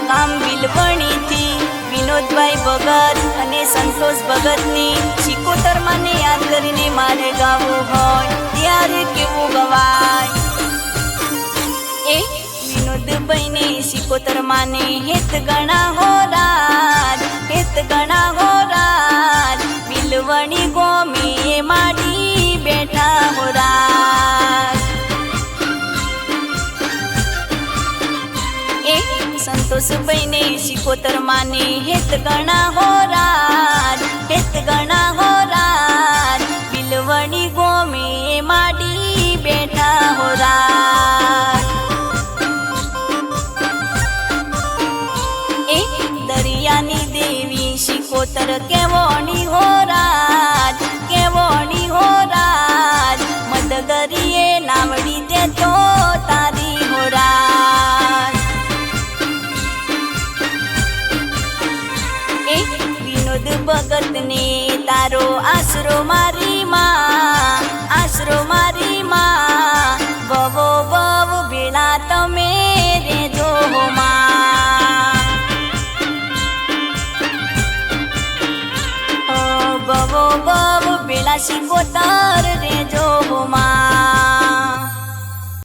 ગામ વિલવણીથી વિનોદભાઈ ભગત અને સંતોષ ભગતની સિકોતર માને યાદ કરીને મારે ગાવું હોય ત્યારે કેવું ગવાય। એ વિનોદભાઈને સિકોતર માને હેત ગણા હો રાજ, હેત ગણા હો રાજ, વિલવણી ગોમે માડી બેઠા હો રાજ। એ સંતોષભાઈને સિકોતર માને હેત ગણા હો રાજ, હેત ગણા હો રાજ, વિલવણી ગોમે માડી બેઠા હો રાજ। એ દરિયાની દેવી સિકોતર કેવોની હો રાજ, કેવોની હો રાજ, મદગરીએ નાવડી દે તો તારી હો રાજ। એ વિનોદ ભગતને તારો આશરો મારી માં, આશરો મારી માં, ભવો ભવ ભેળા તમે રેજો હો માં। ભવો ભવ ભેળા સિકોતર રેજો હો માં।